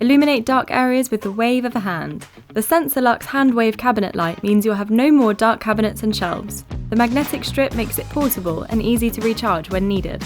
Illuminate dark areas with the wave of a hand. The SensorLux hand wave cabinet light means you'll have no more dark cabinets and shelves. The magnetic strip makes it portable and easy to recharge when needed.